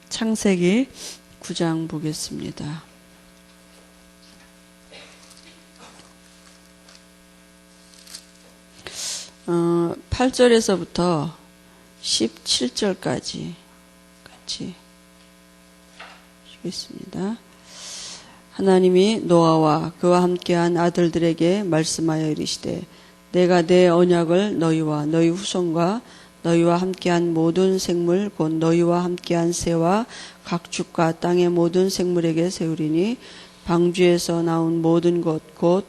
창세기 9장 보겠습니다. 8절에서부터 17절까지 같이 읽겠습니다. 하나님이 노아와 그와 함께한 아들들에게 말씀하여 이르시되 내가 내 언약을 너희와 너희 후손과 너희와 함께한 모든 생물 곧 너희와 함께한 새와 각 축과 땅의 모든 생물에게 세우리니 방주에서 나온 모든 것 곧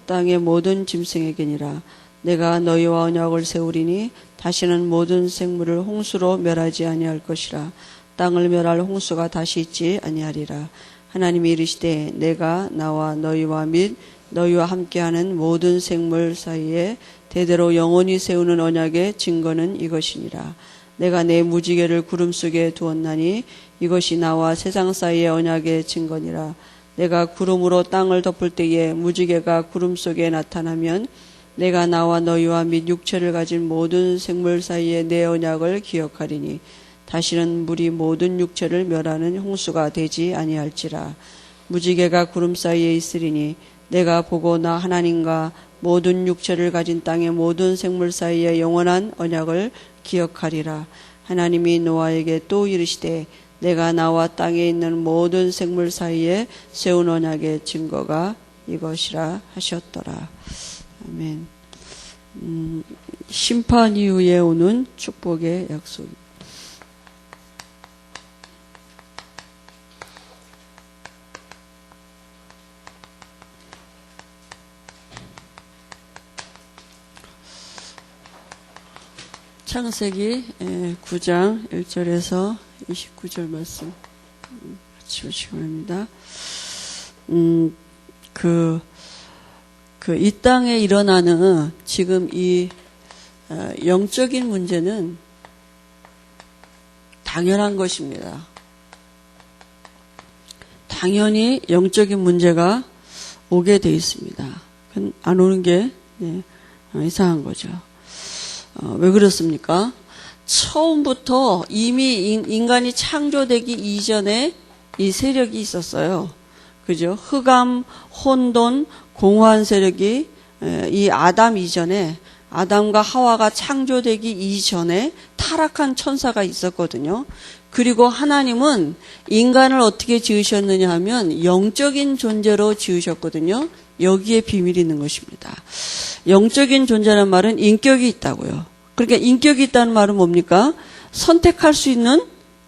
땅의 모든 짐승에게니라. 내가 너희와 언약을 세우리니 다시는 모든 생물을 홍수로 멸하지 아니할 것이라. 땅을 멸할 홍수가 다시 있지 아니하리라. 하나님이 이르시되 내가 나와 너희와 및 너희와 함께하는 모든 생물 사이에 대대로 영원히 세우는 언약의 증거는 이것이니라. 내가 내 무지개를 구름 속에 두었나니 이것이 나와 세상 사이의 언약의 증거니라. 내가 구름으로 땅을 덮을 때에 무지개가 구름 속에 나타나면 내가 나와 너희와 및 육체를 가진 모든 생물 사이에 내 언약을 기억하리니 다시는 물이 모든 육체를 멸하는 홍수가 되지 아니할지라. 무지개가 구름 사이에 있으리니 내가 보고 나 하나님과 모든 육체를 가진 땅의 모든 생물 사이에 영원한 언약을 기억하리라. 하나님이 노아에게 또 이르시되 내가 나와 땅에 있는 모든 생물 사이에 세운 언약의 증거가 이것이라 하셨더라. 아멘. 심판 이후에 오는 축복의 약속. 창세기 9장 1절에서 29절 말씀 같이 보시기 바랍니다. 이 땅에 일어나는 지금 이 영적인 문제는 당연한 것입니다. 당연히 영적인 문제가 오게 돼 있습니다. 안 오는 게 이상한 거죠. 왜 그렇습니까? 처음부터 이미 인간이 창조되기 이전에 이 세력이 있었어요. 그죠? 흑암, 혼돈, 공허한 세력이 이 아담 이전에 아담과 하와가 창조되기 이전에 타락한 천사가 있었거든요. 그리고 하나님은 인간을 어떻게 지으셨느냐 하면 영적인 존재로 지으셨거든요. 여기에 비밀이 있는 것입니다. 영적인 존재라는 말은 인격이 있다고요. 그러니까 인격이 있다는 말은 뭡니까? 선택할 수 있는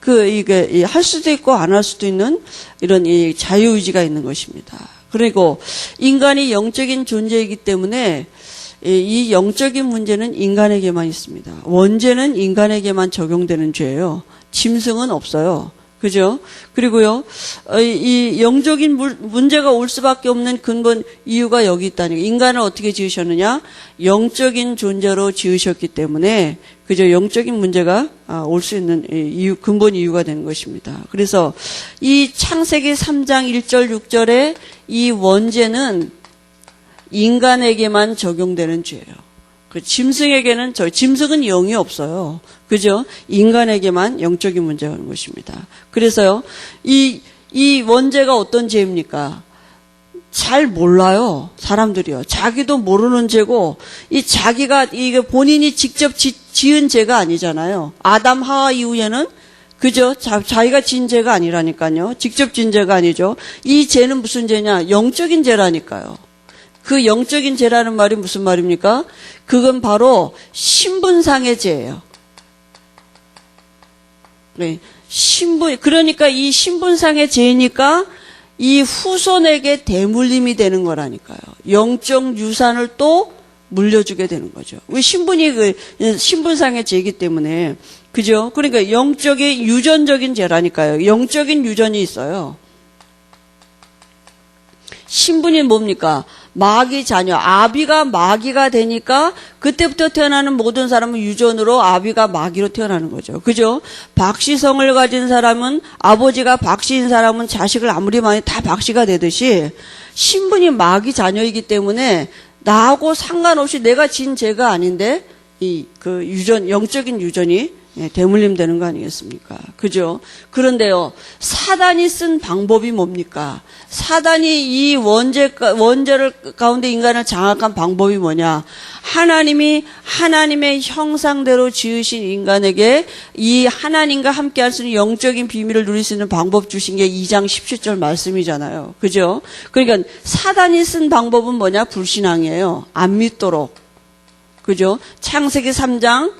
이게 할 수도 있고 안 할 수도 있는 이런 이 자유의지가 있는 것입니다. 그리고 인간이 영적인 존재이기 때문에 이 영적인 문제는 인간에게만 있습니다. 원죄는 인간에게만 적용되는 죄예요. 짐승은 없어요. 그죠? 그리고요, 이 영적인 문제가 올 수밖에 없는 근본 이유가 여기 있다는 거예요. 인간을 어떻게 지으셨느냐? 영적인 존재로 지으셨기 때문에, 그죠? 영적인 문제가 올 수 있는 이유, 근본 이유가 되는 것입니다. 그래서 이 창세기 3장 1절, 6절에 이 원죄는 인간에게만 적용되는 죄예요. 짐승에게는 짐승은 영이 없어요. 그죠? 인간에게만 영적인 문제가 오는 것입니다. 그래서요, 이 원죄가 어떤 죄입니까? 잘 몰라요. 사람들이요. 자기도 모르는 죄고, 자기가, 이게 본인이 직접 지은 죄가 아니잖아요. 아담, 하와 이후에는, 그죠? 자기가 지은 죄가 아니라니까요. 직접 지은 죄가 아니죠. 이 죄는 무슨 죄냐? 영적인 죄라니까요. 그 영적인 죄라는 말이 무슨 말입니까? 그건 바로 신분상의 죄예요. 네. 그러니까 이 신분상의 죄니까 이 후손에게 대물림이 되는 거라니까요. 영적 유산을 또 물려주게 되는 거죠. 왜 신분상의 죄이기 때문에. 그죠? 그러니까 영적인 유전적인 죄라니까요. 영적인 유전이 있어요. 신분이 뭡니까? 마귀 자녀, 아비가 마귀가 되니까 그때부터 태어나는 모든 사람은 유전으로 아비가 마귀로 태어나는 거죠. 그죠? 박씨성을 가진 사람은, 아버지가 박씨인 사람은 자식을 아무리 많이 다 박씨가 되듯이 신분이 마귀 자녀이기 때문에 나하고 상관없이 내가 진 죄가 아닌데 영적인 유전이 대물림 되는 거 아니겠습니까? 그죠? 그런데요, 사단이 쓴 방법이 뭡니까? 사단이 이 원죄를 가운데 인간을 장악한 방법이 뭐냐? 하나님이 하나님의 형상대로 지으신 인간에게 이 하나님과 함께 할 수 있는 영적인 비밀을 누릴 수 있는 방법 주신 게 2장 17절 말씀이잖아요. 그죠? 그러니까 사단이 쓴 방법은 뭐냐? 불신앙이에요. 안 믿도록. 그죠? 창세기 3장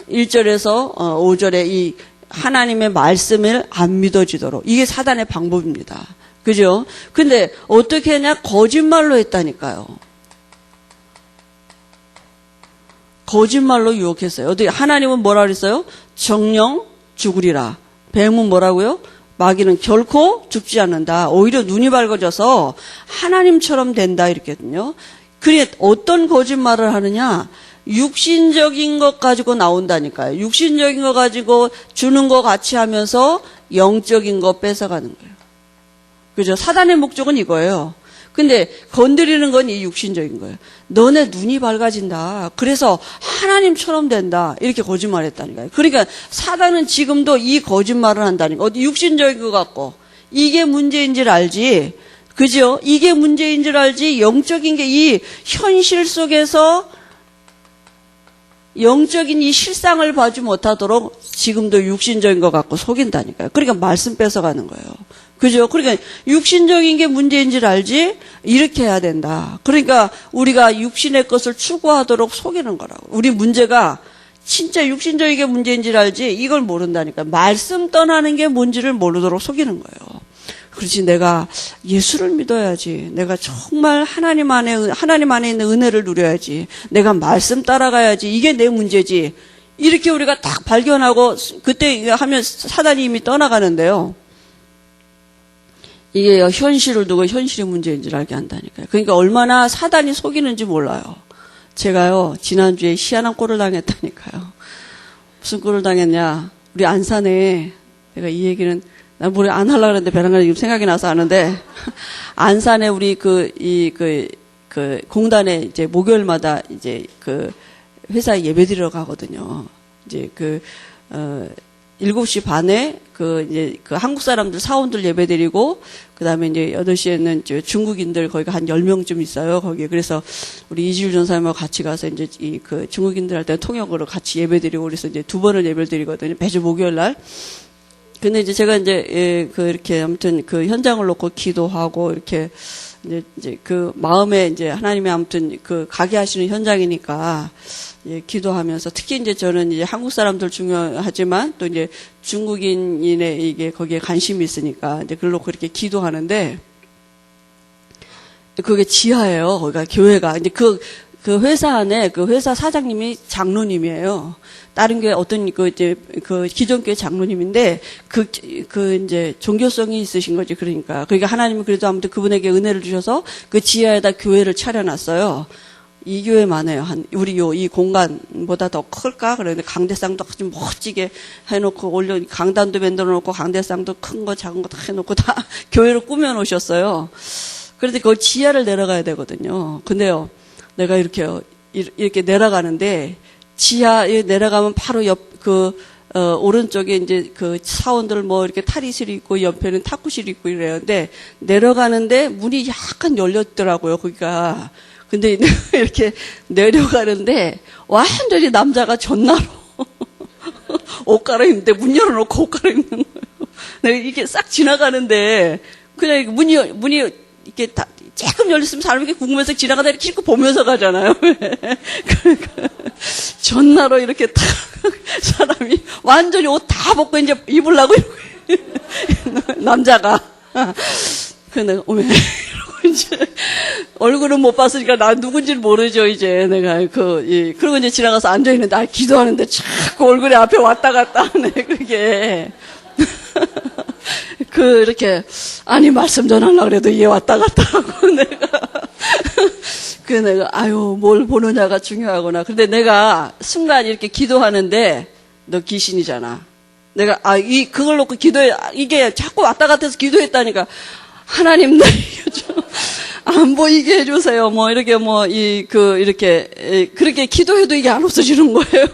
1절에서 5절에 이 하나님의 말씀을 안 믿어지도록. 이게 사단의 방법입니다. 그죠? 근데 어떻게 했냐? 거짓말로 했다니까요. 거짓말로 유혹했어요. 어떻게 하나님은 뭐라 그랬어요? 정령 죽으리라. 뱀은 뭐라고요? 마귀는 결코 죽지 않는다. 오히려 눈이 밝아져서 하나님처럼 된다 이랬거든요. 그래 어떤 거짓말을 하느냐? 육신적인 것 가지고 나온다니까요. 육신적인 거 가지고 주는 거 같이 하면서 영적인 거 뺏어가는 거예요. 그죠? 사단의 목적은 이거예요. 근데 건드리는 건 이 육신적인 거예요. 너네 눈이 밝아진다. 그래서 하나님처럼 된다. 이렇게 거짓말했다니까요. 그러니까 사단은 지금도 이 거짓말을 한다니까. 어디 육신적인 것 같고 이게 문제인 줄 알지. 그죠? 이게 문제인 줄 알지. 영적인 게 이 현실 속에서 영적인 이 실상을 봐지 못하도록 지금도 육신적인 것 갖고 속인다니까요. 그러니까 말씀 뺏어가는 거예요. 그죠? 그러니까 육신적인 게 문제인 줄 알지? 이렇게 해야 된다. 그러니까 우리가 육신의 것을 추구하도록 속이는 거라고. 우리 문제가 진짜 육신적인 게 문제인 줄 알지? 이걸 모른다니까. 말씀 떠나는 게 뭔지를 모르도록 속이는 거예요. 그렇지, 내가 예수를 믿어야지. 내가 정말 하나님 안에 있는 은혜를 누려야지. 내가 말씀 따라가야지. 이게 내 문제지. 이렇게 우리가 딱 발견하고 그때 하면 사단이 이미 떠나가는데요. 이게 현실을 두고 현실이 문제인 줄 알게 한다니까요. 그러니까 얼마나 사단이 속이는지 몰라요. 제가요, 지난주에 희한한 꼴을 당했다니까요. 무슨 꼴을 당했냐. 우리 안산에, 내가 이 얘기는 난 뭐래 안 하려고 그랬는데 배랑가리 지금 생각이 나서 하는데, 안산에 우리 공단에 이제 목요일마다 이제 회사에 예배 드리러 가거든요. 이제 7시 반에 이제 한국 사람들 사원들 예배 드리고, 그 다음에 이제 8시에는 중국인들 거기가 한 10명쯤 있어요, 거기에. 그래서 우리 이지율 전사님하고 같이 가서 이제 중국인들 할 때 통역으로 같이 예배 드리고, 그래서 이제 2번을 예배를 드리거든요. 매주 목요일 날. 근데 이제 제가 이제 이렇게 아무튼 현장을 놓고 기도하고 이렇게 이제 마음에 이제 하나님이 아무튼 가게 하시는 현장이니까 기도하면서 특히 이제 저는 이제 한국 사람들 중요하지만 또 이제 중국인의 이게 거기에 관심이 있으니까 이제 그걸 놓고 이렇게 기도하는데 그게 지하예요. 거기가 교회가 이제 그 회사 안에 회사 사장님이 장로님이에요. 다른 교회 어떤 이제 기존 교회 장로님인데 이제 종교성이 있으신 거지. 그러니까 하나님은 그래도 아무튼 그분에게 은혜를 주셔서 그 지하에다 교회를 차려놨어요. 이 교회만 해요. 우리 이 공간보다 더 클까? 그런데 강대상도 아주 멋지게 해놓고 강단도 만들어 놓고 강대상도 큰 거 작은 거 다 해놓고 다 교회를 꾸며 놓으셨어요. 그런데 그 지하를 내려가야 되거든요. 근데요, 내가 이렇게 내려가는데 지하에 내려가면 바로 오른쪽에 이제 사원들 이렇게 탈의실이 있고 옆에는 탁구실이 있고 이래요. 근데 내려가는데 문이 약간 열렸더라고요, 거기가. 근데 이렇게 내려가는데 완전히 남자가 전나로 옷 갈아입는데 문 열어놓고 옷 갈아입는 거예요. 내가 이렇게 싹 지나가는데 그냥 문이 이렇게 다 조금 열렸으면 사람이 이렇게 궁금해서 지나가다 이렇게 싣고 보면서 가잖아요. 그러니까 전나로 이렇게 탁 사람이 완전히 옷 다 벗고 이제 입으려고 남자가. 그래서 내가 오메 이러고 이제 얼굴은 못 봤으니까 나 누군지를 모르죠. 이제 내가 그러고 이제 지나가서 앉아 있는데 기도하는데 자꾸 얼굴이 앞에 왔다 갔다 하네. 그게. 이렇게, 아니, 말씀 전하려고 그래도 얘 왔다 갔다 하고, 내가, 아유, 뭘 보느냐가 중요하구나. 근데 내가 순간 이렇게 기도하는데, 너 귀신이잖아. 내가, 그걸 놓고 이게 자꾸 왔다 갔다 해서 기도했다니까, 하나님, 나 안 보이게 해주세요. 이렇게, 이렇게, 그렇게 기도해도 이게 안 없어지는 거예요.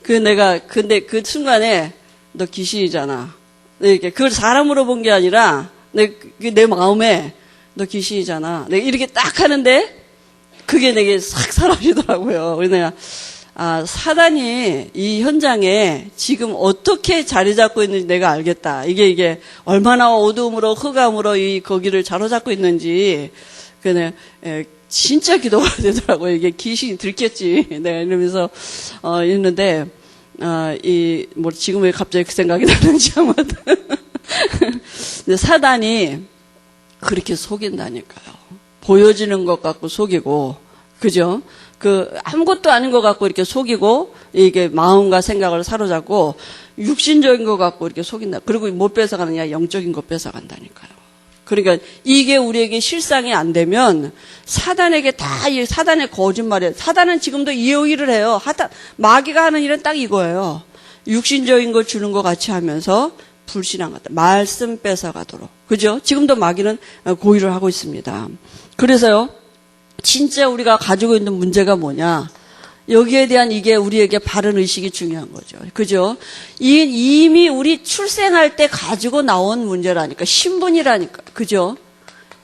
근데 그 순간에 너 귀신이잖아. 이렇게 그걸 사람으로 본 게 아니라 내 마음에 너 귀신이잖아. 내가 이렇게 딱 하는데 그게 내게 싹 사라지더라고요. 그래서 내가 사단이 이 현장에 지금 어떻게 자리 잡고 있는지 내가 알겠다. 이게 얼마나 어두움으로 흑암으로 거기를 자로잡고 있는지 그냥 진짜 기도가 되더라고요. 이게 귀신이 들켰지. 내가 이러면서 있는데 지금 왜 갑자기 그 생각이 나는지 아무튼 근데 사단이 그렇게 속인다니까요. 보여지는 것 같고 속이고, 그죠? 아무것도 아닌 것 같고 이렇게 속이고, 이게 마음과 생각을 사로잡고, 육신적인 것 같고 이렇게 속인다. 그리고 못 뺏어가느냐? 영적인 거 뺏어간다니까요. 그러니까 이게 우리에게 실상이 안 되면 사단에게 다 이 사단의 거짓말이에요. 사단은 지금도 이 일을 해요. 마귀가 하는 일은 딱 이거예요. 육신적인 거 주는 것 같이 하면서 불신앙하다. 말씀 뺏어가도록. 그죠? 지금도 마귀는 고의를 하고 있습니다. 그래서요, 진짜 우리가 가지고 있는 문제가 뭐냐? 여기에 대한 이게 우리에게 바른 의식이 중요한 거죠. 그죠? 이미 우리 출생할 때 가지고 나온 문제라니까. 신분이라니까. 그죠?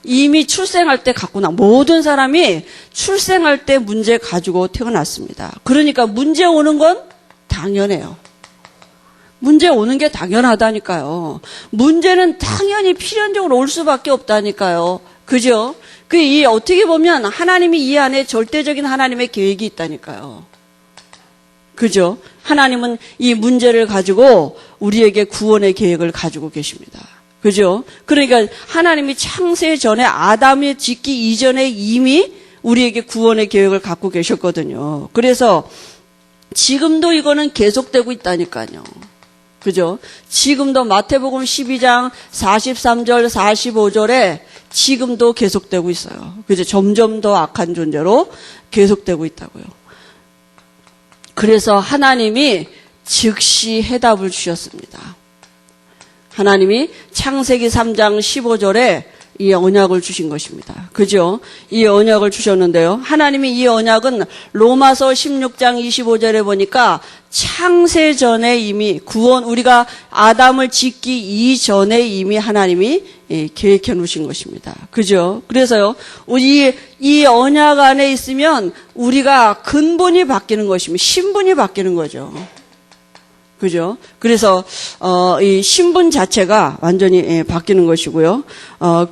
이미 출생할 때 갖고 모든 사람이 출생할 때 문제 가지고 태어났습니다. 그러니까 문제 오는 건 당연해요. 문제 오는 게 당연하다니까요. 문제는 당연히 필연적으로 올 수밖에 없다니까요. 그죠? 어떻게 보면 하나님이 이 안에 절대적인 하나님의 계획이 있다니까요. 그죠? 하나님은 이 문제를 가지고 우리에게 구원의 계획을 가지고 계십니다. 그죠? 그러니까 하나님이 창세 전에 아담이 짓기 이전에 이미 우리에게 구원의 계획을 갖고 계셨거든요. 그래서 지금도 이거는 계속되고 있다니까요. 그죠? 지금도 마태복음 12장 43절 45절에 지금도 계속되고 있어요. 그죠? 점점 더 악한 존재로 계속되고 있다고요. 그래서 하나님이 즉시 해답을 주셨습니다. 하나님이 창세기 3장 15절에 이 언약을 주신 것입니다. 그죠? 이 언약을 주셨는데요. 하나님이 이 언약은 로마서 16장 25절에 보니까 창세 전에 이미 우리가 아담을 짓기 이전에 이미 하나님이 계획해 놓으신 것입니다. 그죠? 그래서요, 이 언약 안에 있으면 우리가 근본이 바뀌는 것입니다. 신분이 바뀌는 거죠. 그죠? 그래서, 이 신분 자체가 완전히 바뀌는 것이고요.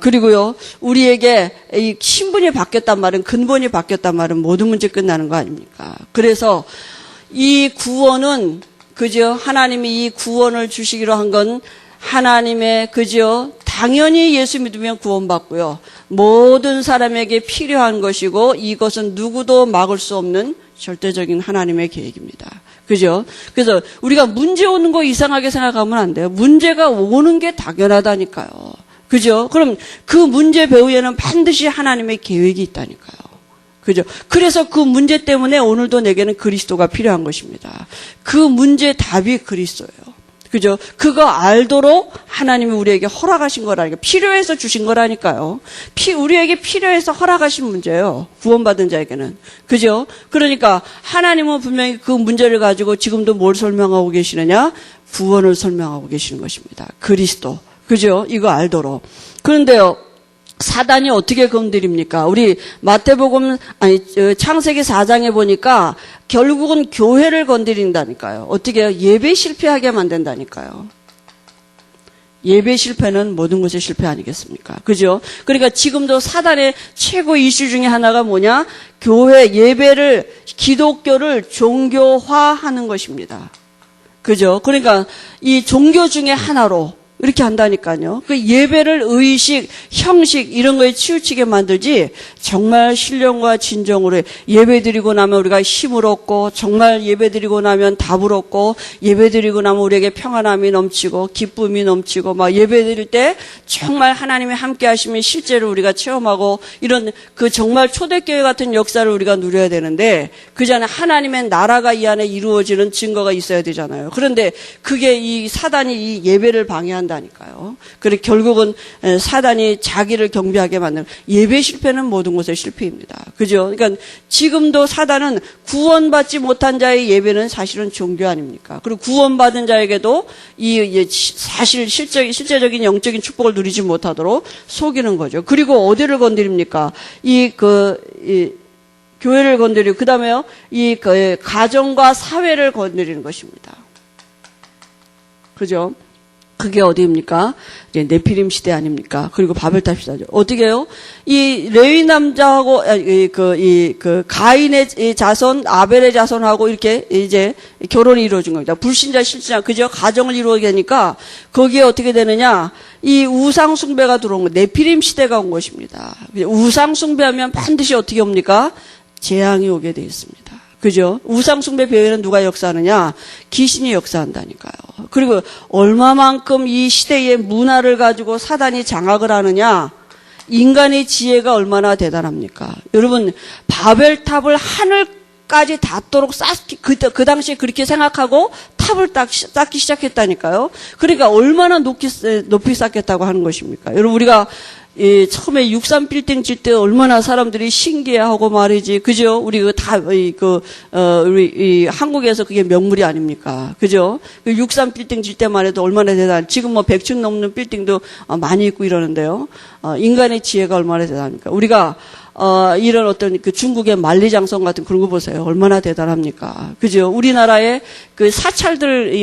그리고요, 우리에게 이 신분이 바뀌었단 말은, 근본이 바뀌었단 말은 모든 문제 끝나는 거 아닙니까? 그래서 이 구원은, 그죠? 하나님이 이 구원을 주시기로 한 건 하나님의, 그죠? 당연히 예수 믿으면 구원받고요. 모든 사람에게 필요한 것이고 이것은 누구도 막을 수 없는 절대적인 하나님의 계획입니다. 그죠? 그래서 우리가 문제 오는 거 이상하게 생각하면 안 돼요. 문제가 오는 게 당연하다니까요. 그죠? 그럼 그 문제 배후에는 반드시 하나님의 계획이 있다니까요. 그죠? 그래서 그 문제 때문에 오늘도 내게는 그리스도가 필요한 것입니다. 그 문제의 답이 그리스도예요. 그죠? 그거 알도록 하나님이 우리에게 허락하신 거라니까. 필요해서 주신 거라니까요. 우리에게 필요해서 허락하신 문제예요. 구원받은 자에게는. 그죠? 그러니까 하나님은 분명히 그 문제를 가지고 지금도 뭘 설명하고 계시느냐? 구원을 설명하고 계시는 것입니다. 그리스도. 그죠? 이거 알도록. 그런데요, 사단이 어떻게 건드립니까? 우리 창세기 4장에 보니까 결국은 교회를 건드린다니까요. 어떻게 해요? 예배 실패하게 만든다니까요. 예배 실패는 모든 것의 실패 아니겠습니까? 그죠? 그러니까 지금도 사단의 최고 이슈 중에 하나가 뭐냐? 교회 예배를, 기독교를 종교화하는 것입니다. 그죠? 그러니까 이 종교 중에 하나로 이렇게 한다니까요. 그 예배를 의식, 형식 이런 거에 치우치게 만들지 정말 신령과 진정으로 예배드리고 나면 우리가 힘을 얻고 정말 예배드리고 나면 답을 얻고 예배드리고 나면 우리에게 평안함이 넘치고 기쁨이 넘치고 막 예배드릴 때 정말 하나님이 함께 하시면 실제로 우리가 체험하고 이런 그 정말 초대교회 같은 역사를 우리가 누려야 되는데 그 전에 하나님의 나라가 이 안에 이루어지는 증거가 있어야 되잖아요. 그런데 그게 이 사단이 이 예배를 방해한다. 한다니까요. 그리고 결국은 사단이 자기를 경배하게 만드는 예배 실패는 모든 것의 실패입니다. 그죠? 그러니까 지금도 사단은 구원받지 못한 자의 예배는 사실은 종교 아닙니까? 그리고 구원받은 자에게도 이 사실 실제적인 영적인 축복을 누리지 못하도록 속이는 거죠. 그리고 어디를 건드립니까? 교회를 건드리고, 그 다음에요, 가정과 사회를 건드리는 것입니다. 그죠? 그게 어디입니까? 이제 네피림 시대 아닙니까? 그리고 바벨탑 시대죠. 어떻게 해요? 이 레위 남자하고, 가인의 자손, 아벨의 자손하고 이렇게 이제 결혼이 이루어진 겁니다. 불신자, 실신자, 그죠? 가정을 이루어게 되니까 거기에 어떻게 되느냐? 이 우상숭배가 들어온 거, 네피림 시대가 온 것입니다. 우상숭배하면 반드시 어떻게 옵니까? 재앙이 오게 되어 있습니다. 그죠? 우상숭배 배후에는 누가 역사하느냐? 귀신이 역사한다니까요. 그리고 얼마만큼 이 시대의 문화를 가지고 사단이 장악을 하느냐? 인간의 지혜가 얼마나 대단합니까? 여러분, 바벨탑을 하늘까지 닿도록 쌓기, 그 당시에 그렇게 생각하고 탑을 쌓기 시작했다니까요. 그러니까 얼마나 높이 쌓겠다고 하는 것입니까? 여러분, 우리가 처음에 63 빌딩 질 때 얼마나 사람들이 신기해하고 말이지. 그죠? 우리 우리 한국에서 그게 명물이 아닙니까? 그죠? 63 빌딩 질 때만 해도 얼마나 대단. 지금 뭐 100층 넘는 빌딩도 많이 있고 이러는데요. 인간의 지혜가 얼마나 대단합니까? 우리가 이런 어떤 중국의 만리장성 같은 그런 거 보세요. 얼마나 대단합니까? 그죠? 우리나라의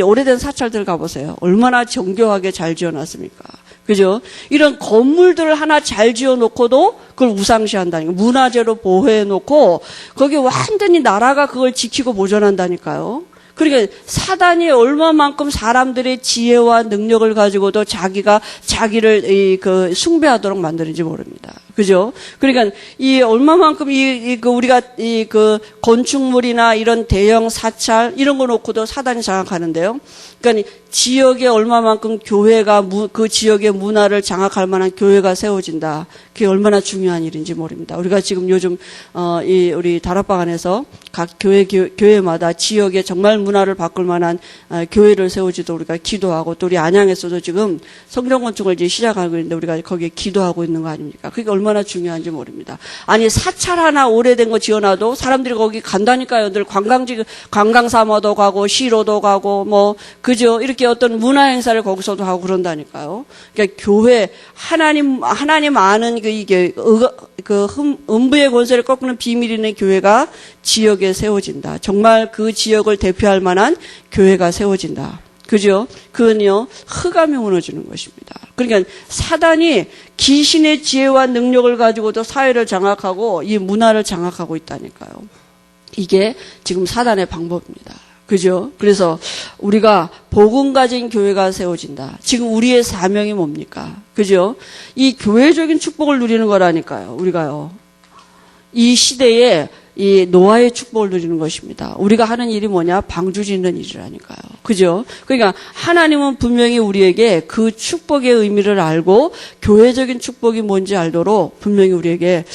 오래된 사찰들 가보세요. 얼마나 정교하게 잘 지어놨습니까? 그죠? 이런 건물들을 하나 잘 지어놓고도 그걸 우상시한다니까. 문화재로 보호해놓고 거기 완전히 나라가 그걸 지키고 보존한다니까요. 그러니까 사단이 얼마만큼 사람들의 지혜와 능력을 가지고도 자기를 숭배하도록 만드는지 모릅니다. 그죠? 그러니까 얼마만큼 우리가 건축물이나 이런 대형 사찰 이런 거 놓고도 사단이 장악하는데요. 그러니까 지역에 얼마만큼 교회가 그 지역의 문화를 장악할 만한 교회가 세워진다. 그게 얼마나 중요한 일인지 모릅니다. 우리가 지금 요즘 우리 다락방 안에서 각 교회마다 지역에 정말 문화를 바꿀 만한 교회를 세우지도 우리가 기도하고, 또 우리 안양에서도 지금 성경 건축을 이제 시작하고 있는데 우리가 거기에 기도하고 있는 거 아닙니까? 그게 얼마나 중요한지 모릅니다. 아니, 사찰 하나 오래된 거 지어놔도 사람들이 거기 간다니까요. 늘 관광 삼아도 가고 시로도 가고 그죠? 이렇게 어떤 문화 행사를 거기서도 하고 그런다니까요. 그러니까 교회 하나님 아는 음부의 권세를 꺾는 비밀이 있는 교회가 지역에 세워진다. 정말 그 지역을 대표할 만한 교회가 세워진다. 그죠? 그건요, 흑암이 무너지는 것입니다. 그러니까 사단이 귀신의 지혜와 능력을 가지고도 사회를 장악하고 이 문화를 장악하고 있다니까요. 이게 지금 사단의 방법입니다. 그죠? 그래서 우리가 복음 가진 교회가 세워진다. 지금 우리의 사명이 뭡니까? 그죠? 이 교회적인 축복을 누리는 거라니까요. 우리가요. 이 시대에 이 노아의 축복을 누리는 것입니다. 우리가 하는 일이 뭐냐? 방주 짓는 일이라니까요. 그죠? 그러니까 하나님은 분명히 우리에게 그 축복의 의미를 알고 교회적인 축복이 뭔지 알도록 분명히 우리에게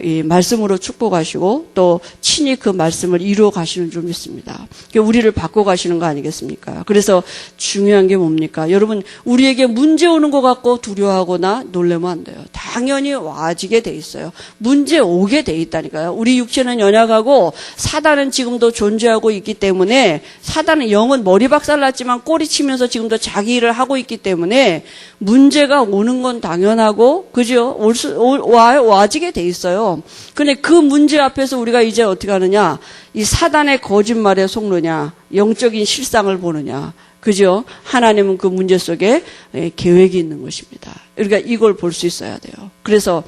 이 말씀으로 축복하시고 또 친히 그 말씀을 이루어 가시는 줄 믿습니다. 우리를 바꿔 가시는 거 아니겠습니까? 그래서 중요한 게 뭡니까? 여러분, 우리에게 문제 오는 것 같고 두려워하거나 놀라면 안 돼요. 당연히 와지게 돼 있어요. 문제 오게 돼 있다니까요. 우리 육체는 연약하고 사단은 지금도 존재하고 있기 때문에, 사단은 영은 머리 박살 났지만 꼬리 치면서 지금도 자기 일을 하고 있기 때문에 문제가 오는 건 당연하고, 그죠? 와지게 돼 있어요. 근데 그 문제 앞에서 우리가 이제 어떻게 하느냐? 이 사단의 거짓말에 속느냐? 영적인 실상을 보느냐? 그죠? 하나님은 그 문제 속에 계획이 있는 것입니다. 그러니까 이걸 볼 수 있어야 돼요. 그래서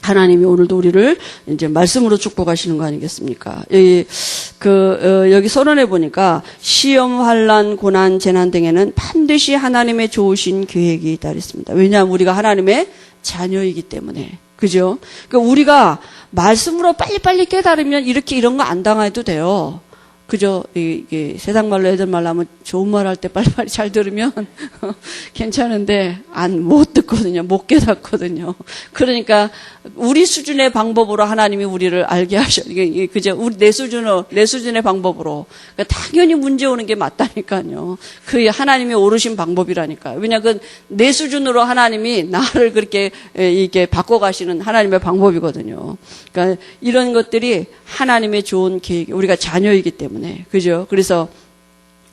하나님이 오늘도 우리를 이제 말씀으로 축복하시는 거 아니겠습니까? 여기 서론에 보니까 시험, 환난, 고난, 재난 등에는 반드시 하나님의 좋으신 계획이 있다 그랬습니다. 왜냐하면 우리가 하나님의 자녀이기 때문에. 그죠? 그러니까 우리가 말씀으로 빨리빨리 깨달으면 이런 거 안 당해도 돼요. 그저 이게 세상 말로 애들 말로 하면 좋은 말 할 때 빨리빨리 잘 들으면 괜찮은데 못 듣거든요. 못 깨닫거든요. 그러니까 우리 수준의 방법으로 하나님이 우리를 알게 하셔. 이게 그저 내 수준의 방법으로. 그러니까 당연히 문제 오는 게 맞다니까요. 그게 하나님이 오르신 방법이라니까요. 왜냐하면 내 수준으로 하나님이 나를 그렇게 이게 바꿔가시는 하나님의 방법이거든요. 그러니까 이런 것들이 하나님의 좋은 계획, 우리가 자녀이기 때문에. 그죠? 그래서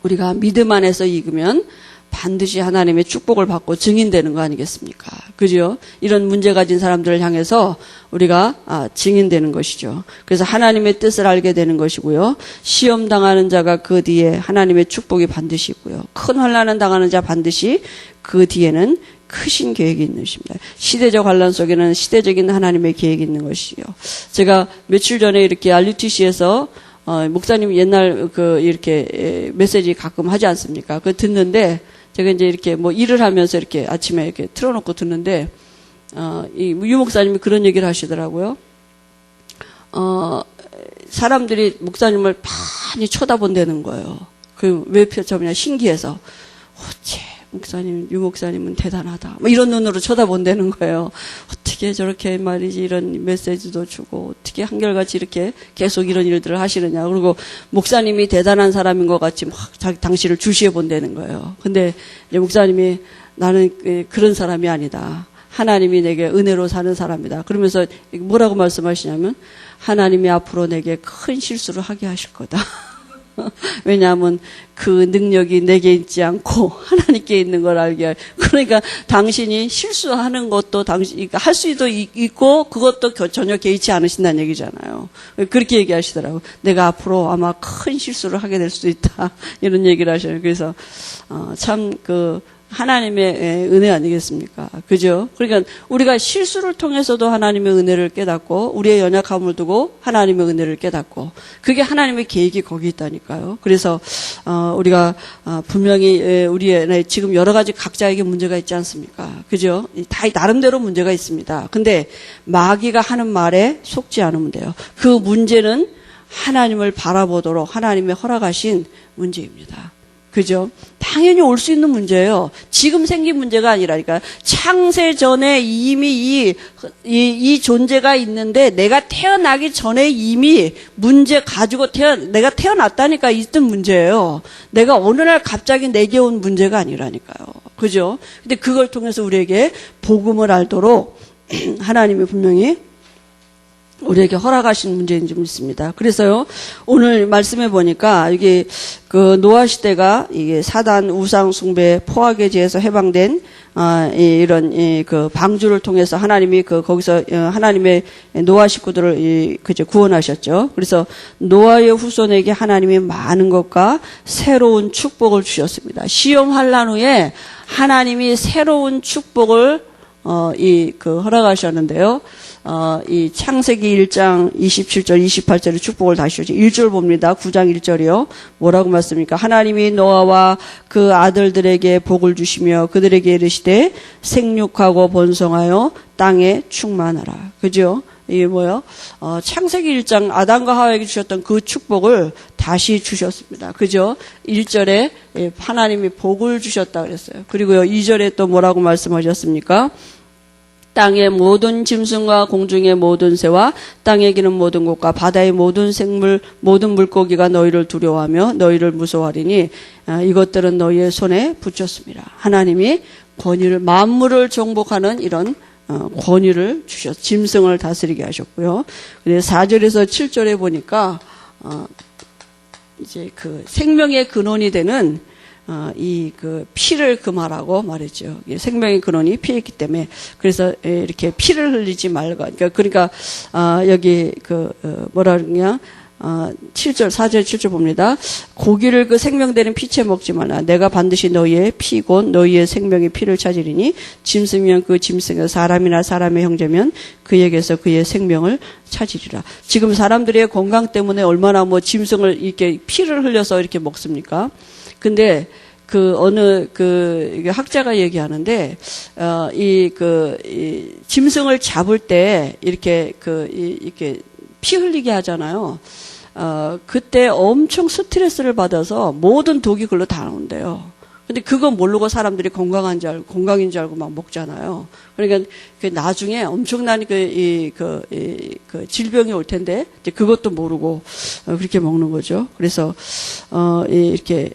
우리가 믿음 안에서 익으면 반드시 하나님의 축복을 받고 증인되는 거 아니겠습니까? 그죠? 이런 문제 가진 사람들을 향해서 우리가 증인되는 것이죠. 그래서 하나님의 뜻을 알게 되는 것이고요. 시험 당하는 자가 그 뒤에 하나님의 축복이 반드시 있고요. 큰 환난을 당하는 자 반드시 그 뒤에는 크신 계획이 있는 것입니다. 시대적 환난 속에는 시대적인 하나님의 계획이 있는 것이요. 제가 며칠 전에 이렇게 RUTC에서 목사님 옛날 이렇게 메시지 가끔 하지 않습니까? 그거 듣는데 제가 이제 이렇게 뭐 일을 하면서 이렇게 아침에 이렇게 틀어놓고 듣는데 이 유 목사님이 그런 얘기를 하시더라고요. 사람들이 목사님을 많이 쳐다본다는 거예요. 왜 쳐다보냐 신기해서 어째 목사님, 유 목사님은 대단하다. 뭐 이런 눈으로 쳐다본다는 거예요. 어떻게 저렇게 말이지 이런 메시지도 주고 어떻게 한결같이 이렇게 계속 이런 일들을 하시느냐. 그리고 목사님이 대단한 사람인 것 같이 막 당신을 주시해 본다는 거예요. 근데 이제 목사님이 나는 그런 사람이 아니다. 하나님이 내게 은혜로 사는 사람이다. 그러면서 뭐라고 말씀하시냐면 하나님이 앞으로 내게 큰 실수를 하게 하실 거다. 왜냐하면 그 능력이 내게 있지 않고 하나님께 있는 걸 알게 그러니까 당신이 실수하는 것도 그러니까 할 수도 있고 그것도 전혀 개의치 않으신다는 얘기잖아요. 그렇게 얘기하시더라고요. 내가 앞으로 아마 큰 실수를 하게 될 수도 있다 이런 얘기를 하셔요. 그래서 참 하나님의 은혜 아니겠습니까? 그죠? 그러니까 우리가 실수를 통해서도 하나님의 은혜를 깨닫고 우리의 연약함을 두고 하나님의 은혜를 깨닫고 그게 하나님의 계획이 거기 있다니까요. 그래서 우리가 분명히 우리의 지금 여러 가지 각자에게 문제가 있지 않습니까? 그죠? 다 나름대로 문제가 있습니다. 근데 마귀가 하는 말에 속지 않으면 돼요. 그 문제는 하나님을 바라보도록 하나님의 허락하신 문제입니다. 그죠? 당연히 올 수 있는 문제예요. 지금 생긴 문제가 아니라니까. 창세 전에 이미 이 존재가 있는데 내가 태어나기 전에 이미 문제 가지고 내가 태어났다니까 있던 문제예요. 내가 어느 날 갑자기 내게 온 문제가 아니라니까요. 그죠? 근데 그걸 통해서 우리에게 복음을 알도록 하나님이 분명히 우리에게 허락하신 문제인 줄 믿습니다. 그래서요, 오늘 말씀해 보니까, 이게, 노아 시대가, 이게 사단 우상 숭배 포악에 대해서 해방된, 이런, 방주를 통해서 하나님이 거기서, 하나님의 노아 식구들을, 구원하셨죠. 그래서 노아의 후손에게 하나님이 많은 것과 새로운 축복을 주셨습니다. 시험 환난 후에 하나님이 새로운 축복을, 허락하셨는데요. 이 창세기 1장 27절, 28절의 축복을 다시 주죠. 1절 봅니다. 9장 1절이요. 뭐라고 말씀입니까? 하나님이 노아와 그 아들들에게 복을 주시며 그들에게 이르시되 생육하고 번성하여 땅에 충만하라. 그죠? 이게 뭐요? 창세기 1장 아담과 하와에게 주셨던 그 축복을 다시 주셨습니다. 그죠? 1절에 하나님이 복을 주셨다 그랬어요. 그리고요, 2절에 또 뭐라고 말씀하셨습니까? 땅의 모든 짐승과 공중의 모든 새와 땅에 기는 모든 것과 바다의 모든 생물 모든 물고기가 너희를 두려워하며 너희를 무서워하리니 이것들은 너희의 손에 붙였습니다. 하나님이 권위를 만물을 정복하는 이런 권위를 주셨 짐승을 다스리게 하셨고요. 근데 4절에서 7절에 보니까 이제 생명의 근원이 되는 피를 금하라고 말했죠. 생명의 근원이 피에 있기 때문에. 그래서, 이렇게 피를 흘리지 말고. 그러니까, 여기, 뭐라 그러냐. 7절, 4절, 7절 봅니다. 고기를 생명되는 피채 먹지 말라. 내가 반드시 너희의 피 곧 너희의 생명의 피를 찾으리니 짐승이면 그 짐승의 사람이나 사람의 형제면 그에게서 그의 생명을 찾으리라. 지금 사람들의 건강 때문에 얼마나 짐승을 이렇게 피를 흘려서 이렇게 먹습니까? 근데 어느 학자가 얘기하는데 이 짐승을 잡을 때 이렇게 피 흘리게 하잖아요. 그때 엄청 스트레스를 받아서 모든 독이 글로 다 나온대요. 근데 그거 모르고 사람들이 건강인 줄 알고 막 먹잖아요. 그러니까 그 나중에 엄청난 그 질병이 올 텐데, 이제 그것도 모르고, 그렇게 먹는 거죠. 그래서, 이렇게,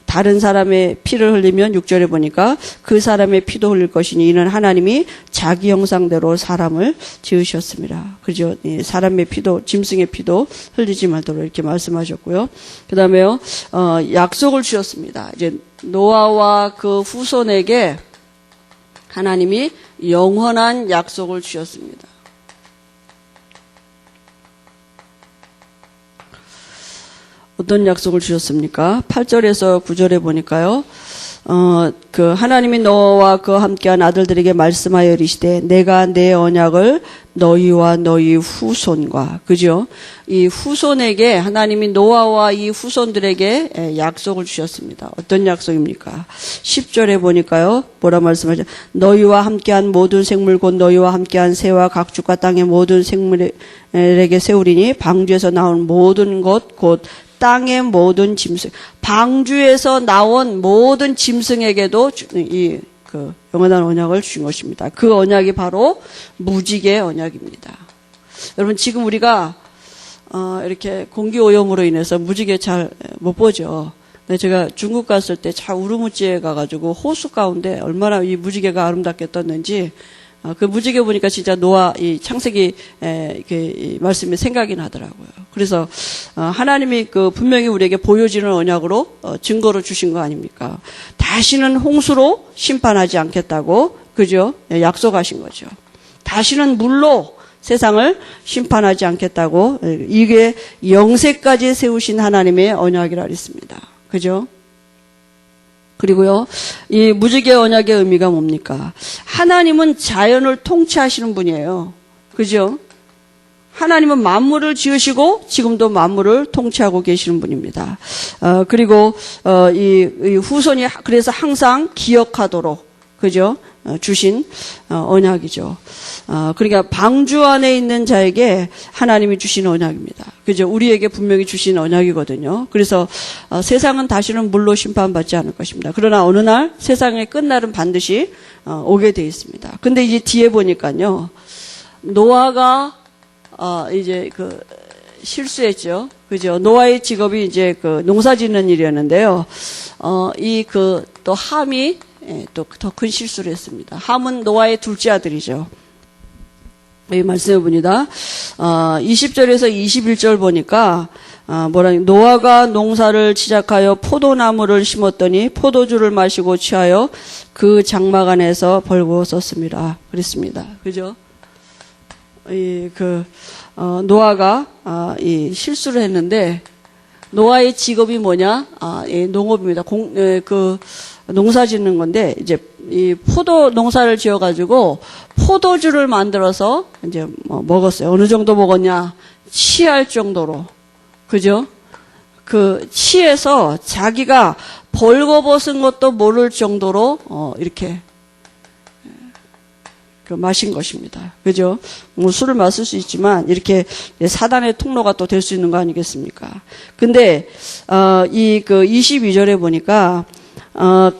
다른 사람의 피를 흘리면 6절에 보니까 그 사람의 피도 흘릴 것이니 이는 하나님이 자기 형상대로 사람을 지으셨습니다. 그죠? 사람의 피도, 짐승의 피도 흘리지 말도록 이렇게 말씀하셨고요. 그 다음에요, 약속을 주셨습니다. 이제 노아와 그 후손에게 하나님이 영원한 약속을 주셨습니다. 어떤 약속을 주셨습니까? 8절에서 9절에 보니까요. 하나님이 너와 그와 함께한 아들들에게 말씀하여 이르시되 내가 내 언약을 너희와 너희 후손과, 그죠? 이 후손에게 하나님이 노아와 이 후손들에게 약속을 주셨습니다. 어떤 약속입니까? 10절에 보니까요. 뭐라 말씀하죠? 너희와 함께한 모든 생물 곧 너희와 함께한 새와 각축과 땅의 모든 생물에게 세우리니 방주에서 나온 모든 것 곧 땅의 모든 짐승, 방주에서 나온 모든 짐승에게도 영원한 언약을 주신 것입니다. 그 언약이 바로 무지개 언약입니다. 여러분, 지금 우리가 이렇게 공기 오염으로 인해서 무지개 잘 못 보죠. 근데 제가 중국 갔을 때 차 우르무치에 가가지고 호수 가운데 얼마나 이 무지개가 아름답게 떴는지, 그 무지개 보니까 진짜 노아 이 창세기 이 말씀이 생각이 나더라고요. 그래서 하나님이 분명히 우리에게 보여지는 언약으로 증거로 주신 거 아닙니까? 다시는 홍수로 심판하지 않겠다고, 그죠? 약속하신 거죠. 다시는 물로 세상을 심판하지 않겠다고, 이게 영세까지 세우신 하나님의 언약이라 했습니다. 그죠? 그리고요, 이 무지개 언약의 의미가 뭡니까? 하나님은 자연을 통치하시는 분이에요. 그죠? 하나님은 만물을 지으시고 지금도 만물을 통치하고 계시는 분입니다. 그리고 이 후손이 그래서 항상 기억하도록, 그죠? 주신 언약이죠. 그러니까 방주 안에 있는 자에게 하나님이 주신 언약입니다. 그죠? 우리에게 분명히 주신 언약이거든요. 그래서 세상은 다시는 물로 심판받지 않을 것입니다. 그러나 어느 날 세상의 끝날은 반드시 오게 돼 있습니다. 근데 이제 뒤에 보니까요, 노아가 이제 실수했죠. 그죠? 노아의 직업이 이제 농사 짓는 일이었는데요. 또 함이 또 더 큰 실수를 했습니다. 함은 노아의 둘째 아들이죠. 이 말씀해 봅니다. 20절에서 21절 보니까 노아가 농사를 시작하여 포도나무를 심었더니 포도주를 마시고 취하여 그 장막 안에서 벌거웠었습니다. 그랬습니다. 그죠? 노아가 이 실수를 했는데, 노아의 직업이 뭐냐? 농업입니다. 농사 짓는 건데, 이제 이 포도 농사를 지어가지고 포도주를 만들어서 이제 먹었어요. 어느 정도 먹었냐? 취할 정도로. 그죠? 취해서 자기가 벌거벗은 것도 모를 정도로 이렇게 마신 것입니다. 그죠? 술을 마실 수 있지만 이렇게 사단의 통로가 또 될 수 있는 거 아니겠습니까? 근데 22절에 보니까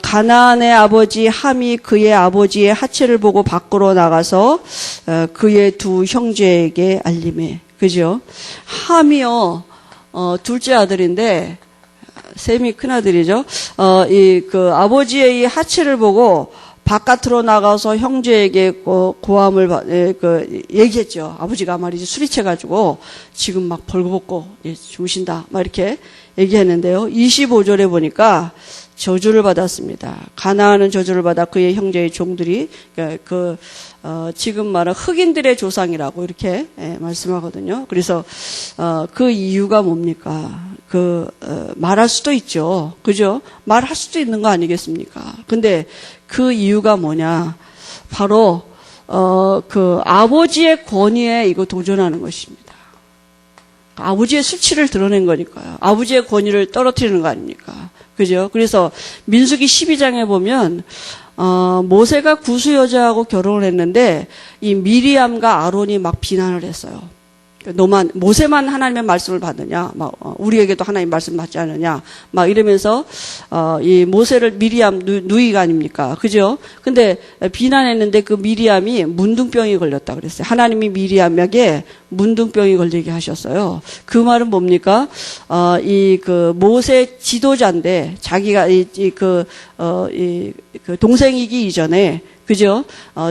가나안의 아버지 함이 그의 아버지의 하체를 보고 밖으로 나가서 그의 두 형제에게 알림해. 그죠? 함이요, 둘째 아들인데 셈이 큰 아들이죠. 아버지의 이 하체를 보고 바깥으로 나가서 형제에게 고함을 얘기했죠. 아버지가 말이지 술이 채가지고 지금 막 벌거벗고 주무신다, 막 이렇게 얘기했는데요. 25절에 보니까 저주를 받았습니다. 가나안은 저주를 받아 그의 형제의 종들이 지금 말한 흑인들의 조상이라고 이렇게 말씀하거든요. 그래서 그 이유가 뭡니까? 말할 수도 있죠. 그죠? 말할 수도 있는 거 아니겠습니까? 근데 그 이유가 뭐냐? 바로 아버지의 권위에 이거 도전하는 것입니다. 아버지의 수치를 드러낸 거니까요. 아버지의 권위를 떨어뜨리는 거 아닙니까? 그죠? 그래서 민수기 12장에 보면 모세가 구수 여자하고 결혼을 했는데 이 미리암과 아론이 막 비난을 했어요. 너만 모세만 하나님의 말씀을 받느냐, 막 우리에게도 하나님 말씀 받지 않느냐, 막 이러면서 이 모세를 미리암 누이가 아닙니까, 그죠? 근데 비난했는데 그 미리암이 문둥병이 걸렸다 그랬어요. 하나님이 미리암에게 문둥병이 걸리게 하셨어요. 그 말은 뭡니까? 이 그 모세 지도자인데 자기가 그 동생이기 이전에, 그죠?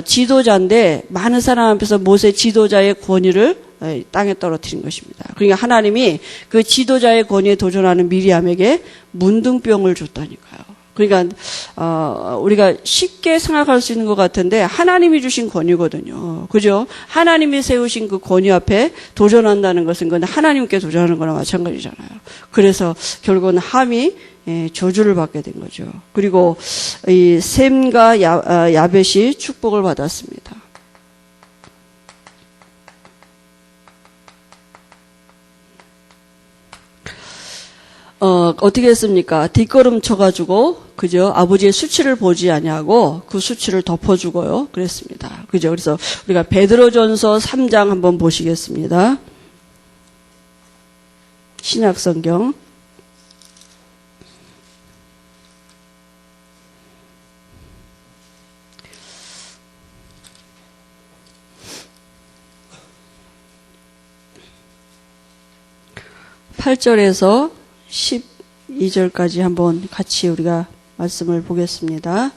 지도자인데 많은 사람 앞에서 모세 지도자의 권위를 땅에 떨어뜨린 것입니다. 그러니까 하나님이 그 지도자의 권위에 도전하는 미리암에게 문둥병을 줬다니까요. 그러니까 우리가 쉽게 생각할 수 있는 것 같은데 하나님이 주신 권위거든요. 그죠? 하나님이 세우신 그 권위 앞에 도전한다는 것은 그건 하나님께 도전하는 거나 마찬가지잖아요. 그래서 결국은 함이 저주를 받게 된 거죠. 그리고 이 셈과 야벳이 축복을 받았습니다. 어떻게 했습니까? 뒷걸음 쳐가지고, 그죠? 아버지의 수치를 보지 아니하고 그 수치를 덮어주고요. 그랬습니다. 그죠? 그래서 우리가 베드로전서 3장 한번 보시겠습니다. 신약성경. (8절에서) 12절까지 한번 같이 우리가 말씀을 보겠습니다.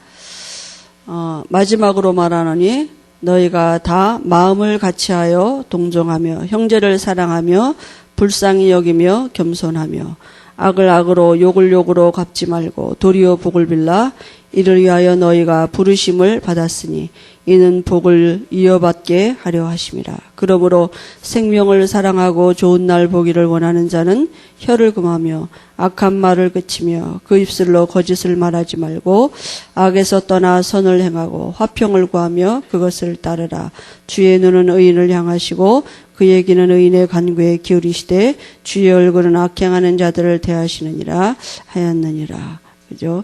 마지막으로 말하노니 너희가 다 마음을 같이하여 동정하며 형제를 사랑하며 불쌍히 여기며 겸손하며 악을 악으로 욕을 욕으로 갚지 말고 도리어 복을 빌라. 이를 위하여 너희가 부르심을 받았으니 이는 복을 이어받게 하려 하심이라. 그러므로 생명을 사랑하고 좋은 날 보기를 원하는 자는 혀를 금하며 악한 말을 그치며 그 입술로 거짓을 말하지 말고 악에서 떠나 선을 행하고 화평을 구하며 그것을 따르라. 주의 눈은 의인을 향하시고 그의 귀는 의인의 간구에 기울이시되 주의 얼굴은 악행하는 자들을 대하시느니라 하였느니라. 그죠?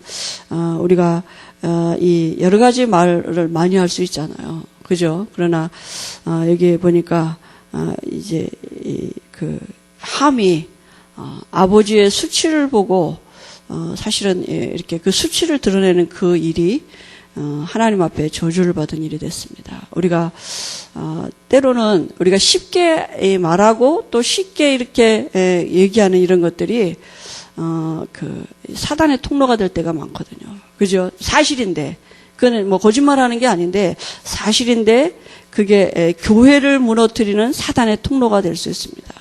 우리가 이 여러 가지 말을 많이 할 수 있잖아요. 그죠? 그러나 여기 보니까 이제 그 함이 아버지의 수치를 보고 사실은 이렇게 그 수치를 드러내는 그 일이 하나님 앞에 저주를 받은 일이 됐습니다. 우리가 때로는 우리가 쉽게 말하고 또 쉽게 이렇게 얘기하는 이런 것들이 그 사단의 통로가 될 때가 많거든요. 그죠? 사실인데, 그거는 뭐 거짓말하는 게 아닌데 사실인데 그게 교회를 무너뜨리는 사단의 통로가 될 수 있습니다.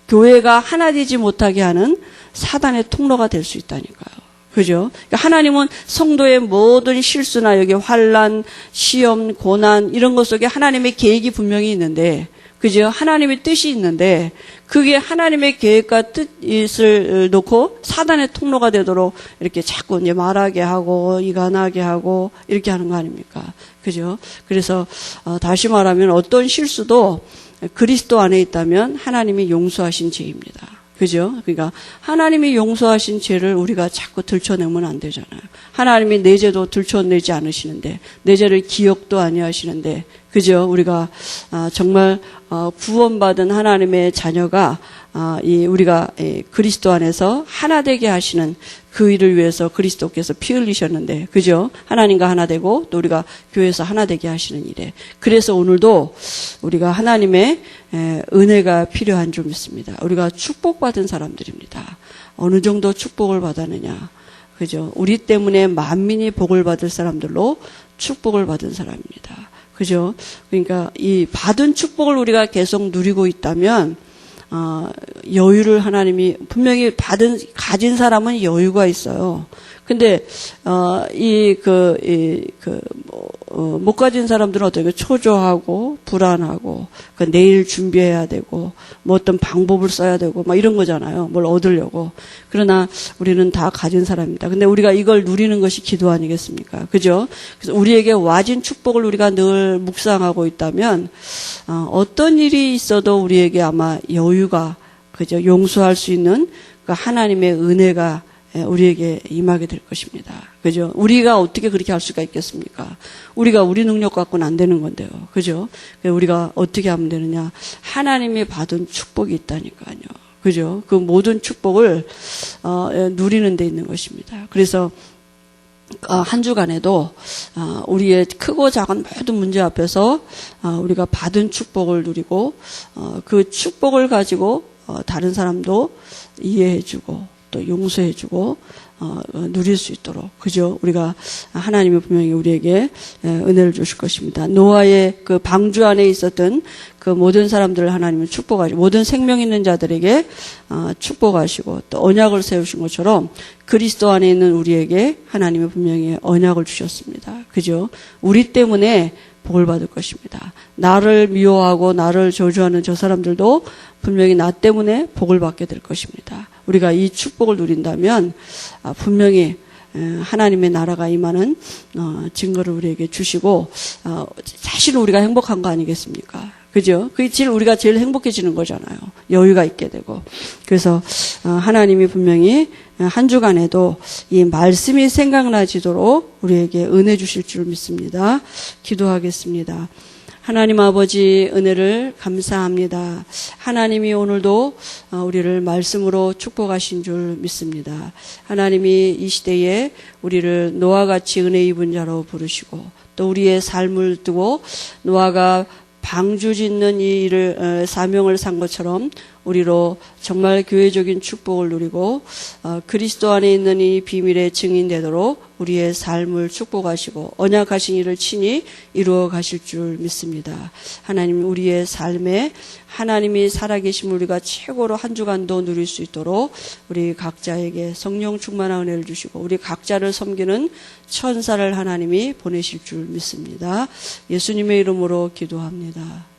교회가 하나 되지 못하게 하는 사단의 통로가 될 수 있다니까요. 그죠? 그러니까 하나님은 성도의 모든 실수나 여기 환난, 시험, 고난 이런 것 속에 하나님의 계획이 분명히 있는데, 그죠? 하나님의 뜻이 있는데 그게 하나님의 계획과 뜻을 놓고 사단의 통로가 되도록 이렇게 자꾸 이제 말하게 하고 이간하게 하고 이렇게 하는 거 아닙니까? 그죠? 그래서 다시 말하면 어떤 실수도 그리스도 안에 있다면 하나님이 용서하신 죄입니다. 그죠? 그러니까 하나님이 용서하신 죄를 우리가 자꾸 들춰내면 안 되잖아요. 하나님이 내 죄도 들춰내지 않으시는데, 내 죄를 기억도 아니하시는데, 그죠? 우리가 정말 구원받은 하나님의 자녀가 우리가 그리스도 안에서 하나 되게 하시는 그 일을 위해서 그리스도께서 피 흘리셨는데, 그죠? 하나님과 하나 되고 또 우리가 교회에서 하나 되게 하시는 일에, 그래서 오늘도 우리가 하나님의 은혜가 필요한 줄 믿습니다. 우리가 축복받은 사람들입니다. 어느 정도 축복을 받았느냐, 그죠? 우리 때문에 만민이 복을 받을 사람들로 축복을 받은 사람입니다. 그죠? 그러니까 이 받은 축복을 우리가 계속 누리고 있다면 여유를 하나님이 분명히 가진 사람은 여유가 있어요. 근데 못 가진 사람들은 어떻게 초조하고 불안하고 내일 준비해야 되고 뭐 어떤 방법을 써야 되고 막 이런 거잖아요. 뭘 얻으려고. 그러나 우리는 다 가진 사람입니다. 근데 우리가 이걸 누리는 것이 기도 아니겠습니까? 그죠? 그래서 우리에게 와진 축복을 우리가 늘 묵상하고 있다면 어떤 일이 있어도 우리에게 아마 여유가, 그죠? 용서할 수 있는 그 하나님의 은혜가 우리에게 임하게 될 것입니다. 그죠? 우리가 어떻게 그렇게 할 수가 있겠습니까? 우리가 우리 능력 갖고는 안 되는 건데요. 그죠? 우리가 어떻게 하면 되느냐? 하나님이 받은 축복이 있다니까요. 그죠? 그 모든 축복을 누리는 데 있는 것입니다. 그래서 한 주간에도 우리의 크고 작은 모든 문제 앞에서 우리가 받은 축복을 누리고 그 축복을 가지고 다른 사람도 이해해주고 또 용서해주고 누릴 수 있도록, 그죠? 우리가 하나님이 분명히 우리에게 은혜를 주실 것입니다. 노아의 그 방주 안에 있었던 그 모든 사람들을 하나님은 축복하시고 모든 생명 있는 자들에게 축복하시고 또 언약을 세우신 것처럼 그리스도 안에 있는 우리에게 하나님은 분명히 언약을 주셨습니다. 그죠? 우리 때문에 복을 받을 것입니다. 나를 미워하고 나를 저주하는 저 사람들도 분명히 나 때문에 복을 받게 될 것입니다. 우리가 이 축복을 누린다면 분명히 하나님의 나라가 임하는 증거를 우리에게 주시고 사실은 우리가 행복한 거 아니겠습니까? 그죠? 그게 우리가 제일 행복해지는 거잖아요. 여유가 있게 되고. 그래서 하나님이 분명히 한 주간에도 이 말씀이 생각나지도록 우리에게 은혜 주실 줄 믿습니다. 기도하겠습니다. 하나님 아버지 은혜를 감사합니다. 하나님이 오늘도 우리를 말씀으로 축복하신 줄 믿습니다. 하나님이 이 시대에 우리를 노아와 같이 은혜 입은 자로 부르시고 또 우리의 삶을 두고 노아가 방주 짓는 이 일을 사명을 산 것처럼 우리로 정말 교회적인 축복을 누리고 그리스도 안에 있는 이 비밀의 증인되도록 우리의 삶을 축복하시고 언약하신 일을 친히 이루어 가실 줄 믿습니다. 하나님 우리의 삶에 하나님이 살아계신 우리가 최고로 한 주간도 누릴 수 있도록 우리 각자에게 성령 충만한 은혜를 주시고 우리 각자를 섬기는 천사를 하나님이 보내실 줄 믿습니다. 예수님의 이름으로 기도합니다.